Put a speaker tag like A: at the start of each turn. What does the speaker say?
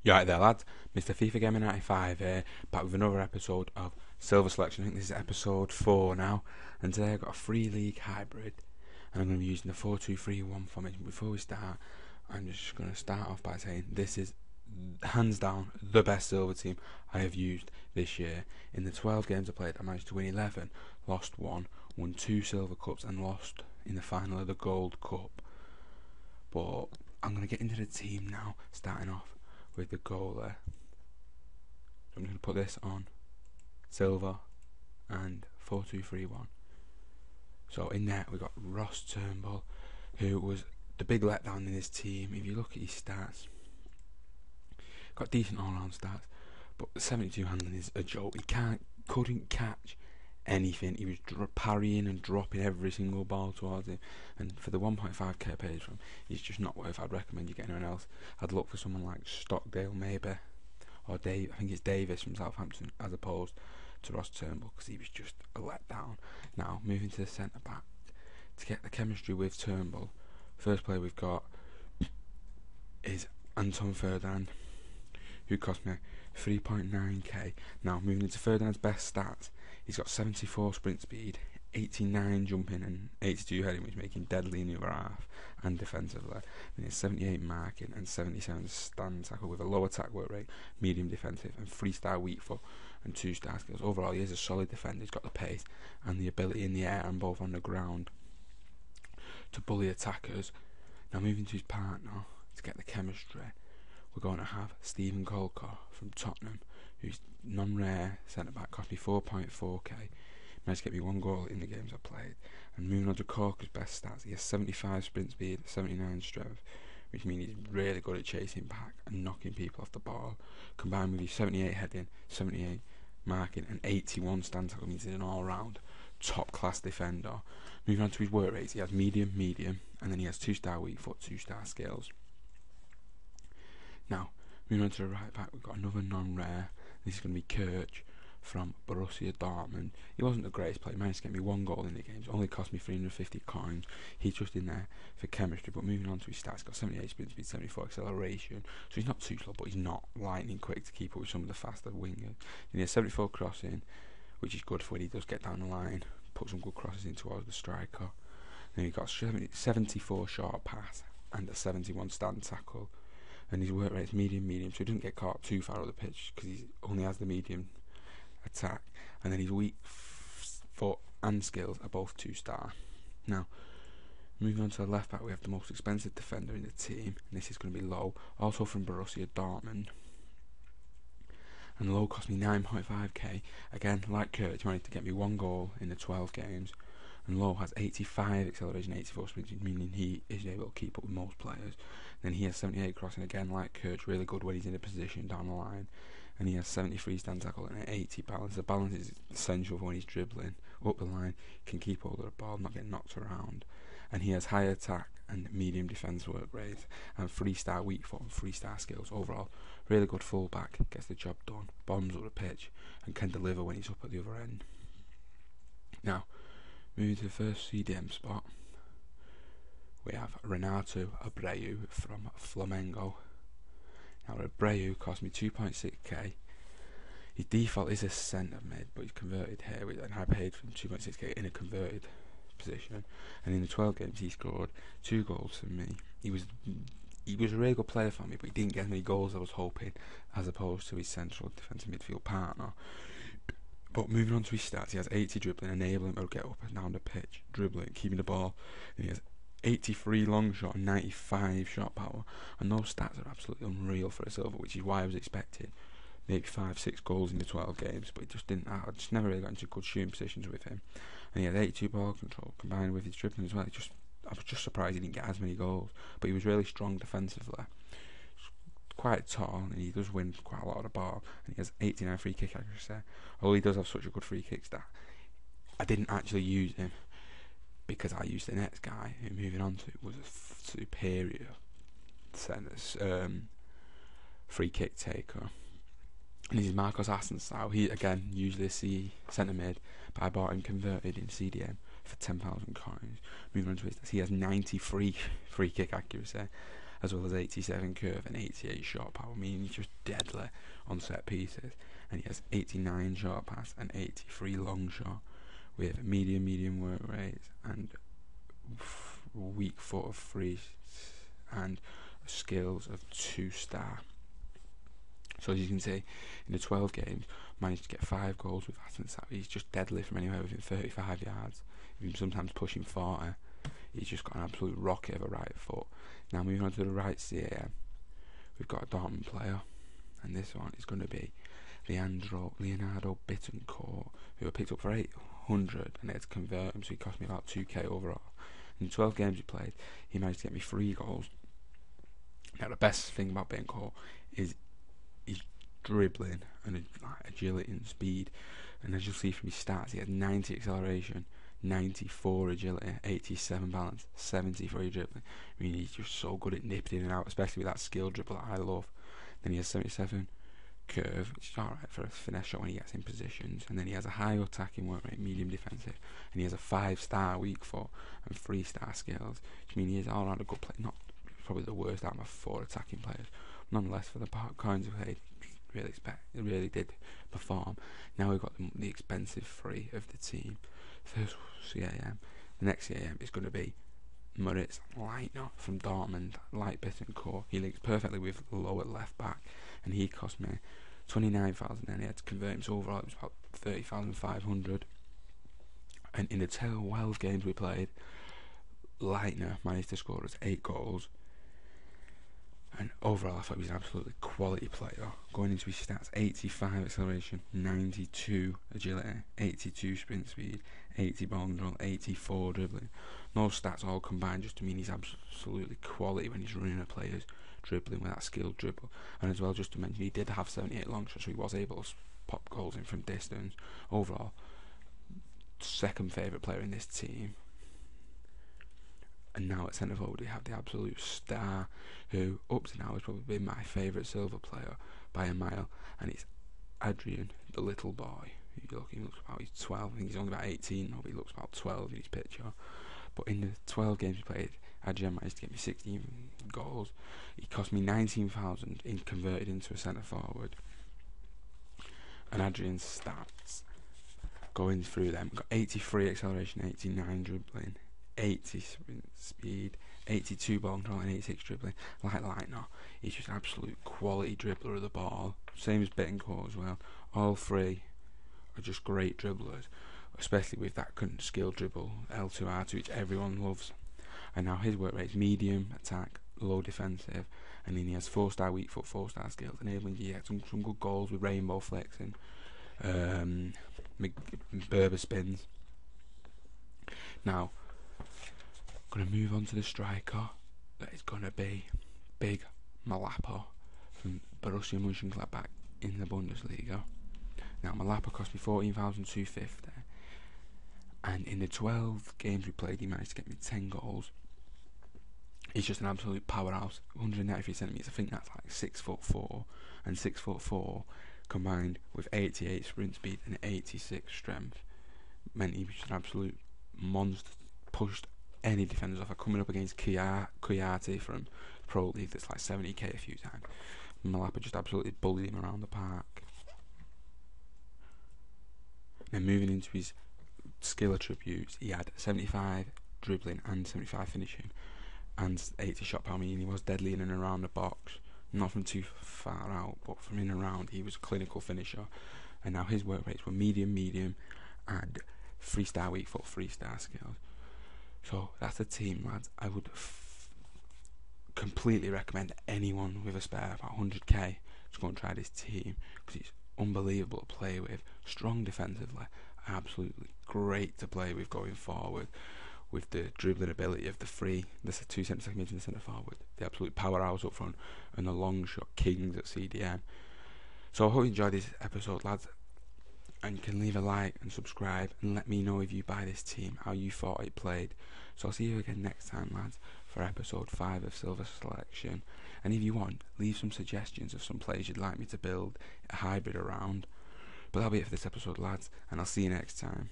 A: You right there, lads? Mr. FIFA Gamer 95 here, back with another episode of Silver Selection. I think this is episode 4 now, and today I've got a 3-league hybrid, and I'm going to be using the 4-2-3-1 formation. Before we start, I'm just going to start off by saying this is hands down the best silver team I have used this year. In the 12 games I played, I managed to win 11, lost 1, won 2 silver cups, and lost in the final of the gold cup. But I'm going to get into the team now, starting off with the goalie. So I'm just going to put this on silver and 4-2-3-1. So in there we got Ross Turnbull, who was the big letdown in his team. If you look at his stats, got decent all-round stats, but 72 handling is a joke. He couldn't catch anything. He was parrying and dropping every single ball towards him, and for the 1.5k paid from him, he's just not worth. I'd recommend you get anyone else. I'd look for someone like Stockdale maybe, or Dave. I think it's Davis from Southampton, as opposed to Ross Turnbull, because he was just a letdown. Now moving to the centre back to get the chemistry with Turnbull. First player we've got is Anton Ferdinand, who cost me 3.9k. Now moving into Ferdinand's best stats, he's got 74 sprint speed, 89 jumping and 82 heading, which make him deadly in the other half and defensively. Then he has 78 marking and 77 stand tackle with a low attack work rate, medium defensive, and 3-star weak foot and 2-star skills. Overall, he is a solid defender. He's got the pace and the ability in the air and both on the ground to bully attackers. Now moving to his partner to get the chemistry, we're going to have Stephen Colcott from Tottenham, who's non-rare centre-back, cost me 4.4k. Managed to get me 1 goal in the games I played. And moving on to Corker's best stats, he has 75 sprint speed, 79 strength, which means he's really good at chasing back and knocking people off the ball. Combined with his 78 heading, 78 marking, and 81 stand tackle, means he's an all-round top-class defender. Moving on to his work rates, he has medium, and then he has 2-star weak foot, 2-star skills. Now, moving on to the right back, we've got another non-rare. This is going to be Kirch from Borussia Dortmund. He wasn't the greatest player. He managed to get me 1 goal in the games. Only cost me 350 coins. He's just in there for chemistry. But moving on to his stats, he's got 78 sprint speed, 74 acceleration. So he's not too slow, but he's not lightning quick to keep up with some of the faster wingers. Then he has 74 crossing, which is good for when he does get down the line. Put some good crosses in towards the striker. Then he's got 74 short pass and a 71 stand tackle. And his work rate is medium, so he doesn't get caught too far on the pitch because he only has the medium attack. And then his weak foot and skills are both 2-star. Now, moving on to the left back, we have the most expensive defender in the team, and this is going to be Low, also from Borussia Dortmund. And Low cost me 9.5k. Again, like Kurt, he managed to get me 1 goal in the 12 games. And Low has 85 acceleration, 84 sprint, meaning he is able to keep up with most players. Then he has 78 crossing, again like Kirch, really good when he's in a position down the line. And he has 73 stand tackle and an 80 balance. The balance is essential for when he's dribbling up the line, can keep hold of the ball, not get knocked around. And he has high attack and medium defence work rate, and 3-star weak foot and 3-star skills. Overall, really good fullback, gets the job done, bombs up the pitch, and can deliver when he's up at the other end. Now, moving to the first CDM spot, we have Renato Abreu from Flamengo. Now Abreu cost me 2.6k. His default is a centre mid, but he's converted here, and I paid for him 2.6k in a converted position. And in the 12 games he scored 2 goals for me. He was a really good player for me, but he didn't get as many goals as I was hoping, as opposed to his central defensive midfield partner. But moving on to his stats, he has 80 dribbling, enabling him to get up and down the pitch, dribbling, keeping the ball. And he has 83 long shot and 95 shot power. And those stats are absolutely unreal for a silver, which is why I was expecting maybe 5-6 goals in the 12 games. But he just didn't. I just never really got into good shooting positions with him. And he had 82 ball control combined with his dribbling as well. I was just surprised he didn't get as many goals. But he was really strong defensively. Quite tall, and he does win quite a lot of the ball, and he has 89 free kick accuracy. Although he does have such a good free kick stat, I didn't actually use him because I used the next guy who, moving on to, was a superior free kick taker, and he's Marcos Asensio. He again usually a centre mid, but I bought him converted in CDM for 10,000 coins. Moving on to his, he has 93 free kick accuracy as well as 87 curve and 88 shot power, meaning he's just deadly on set pieces. And he has 89 short pass and 83 long shot, with medium work rates and weak foot of 3 and skills of 2-star. So as you can see, in the 12 games, managed to get 5 goals with that. He's just deadly from anywhere within 35 yards, even sometimes pushing 40. He's just got an absolute rocket of a right foot. Now moving on to the right CAM, we've got a Dortmund player, and this one is going to be Leonardo Bittencourt, who I picked up for 800, and I had to convert him, so he cost me about 2k overall. In the 12 games he played, he managed to get me 3 goals. Now the best thing about Bittencourt is his dribbling and agility and speed, and as you'll see from his stats, he has 90 acceleration, 94 agility, 87 balance, 73 dribbling. I mean, he's just so good at nipping in and out, especially with that skill dribble that I love. Then he has 77 curve, which is alright for a finesse shot when he gets in positions, and then he has a high attacking work rate, medium defensive, and he has a 5-star weak foot and 3-star skills, which means he is all around a good player. Not probably the worst out of my 4 attacking players, nonetheless for the coins we played, really did perform. Now we've got the expensive 3 of the team. First CAM, the next CAM is going to be Moritz Leitner from Dortmund, like Bittencourt. He links perfectly with lower left back, and he cost me 29,000, and he had to convert him, so overall it was about 30,500. And in the 12 games we played, Leitner managed to score us 8 goals, and overall I thought he was an absolutely quality player. Going into his stats, 85 acceleration, 92 agility, 82 sprint speed, 80 ball control, 84 dribbling. Those stats all combined just to mean he's absolutely quality when he's running at players, dribbling with that skilled dribble. And as well, just to mention, he did have 78 long shots, so he was able to pop goals in from distance. Overall, second favourite player in this team. And now at centre forward we have the absolute star, who up to now has probably been my favourite silver player by a mile, and it's Adrian, the little boy. He looks about, he's 12, I think he's only about 18 now, but he looks about 12 in his picture. But in the 12 games we played, Adrian managed to get me 16 goals. He cost me 19,000 in converted into a centre forward. And Adrian's stats, going through them, got 83 acceleration, 89 dribbling, 80 sprint speed, 82 ball control and 86 dribbling. Like Leitner, he's just an absolute quality dribbler of the ball. Same as Bittencourt as well. All 3 are just great dribblers, especially with that skill dribble L2R2, which everyone loves. And now his work rate is medium attack, low defensive, and then he has 4-star weak foot, 4-star skills, enabling you to get some good goals with rainbow flexing, Berber spins. Now going to move on to the striker. That is going to be Big Malapa from Borussia Mönchengladbach in the Bundesliga. Now Malapa cost me 14,250, and in the 12 games we played he managed to get me 10 goals. He's just an absolute powerhouse. 193 centimetres, I think that's like 6'4", and 6'4" combined with 88 sprint speed and 86 strength meant he was an absolute monster. Pushed any defenders off. Coming up against Kuyati from Pro League that's like 70k a few times. Malapa just absolutely bullied him around the park. Then moving into his skill attributes, he had 75 dribbling and 75 finishing and 80 shot power, meaning he was deadly in and around the box, not from too far out, but from in and around he was a clinical finisher. And now his work rates were medium and 3-star weak foot, 3-star skills. So that's a team, lads. I would completely recommend anyone with a spare about 100k to go and try this team, because it's unbelievable to play with, strong defensively, absolutely great to play with going forward, with the dribbling ability of the 2 centre mids and the centre forward, the absolute powerhouse up front, and the long shot kings at CDM. So I hope you enjoyed this episode, lads, and you can leave a like and subscribe and let me know if you buy this team, how you thought it played. So I'll see you again next time, lads, for episode 5 of Silver Selection. And if you want, leave some suggestions of some players you'd like me to build a hybrid around. But that'll be it for this episode, lads, and I'll see you next time.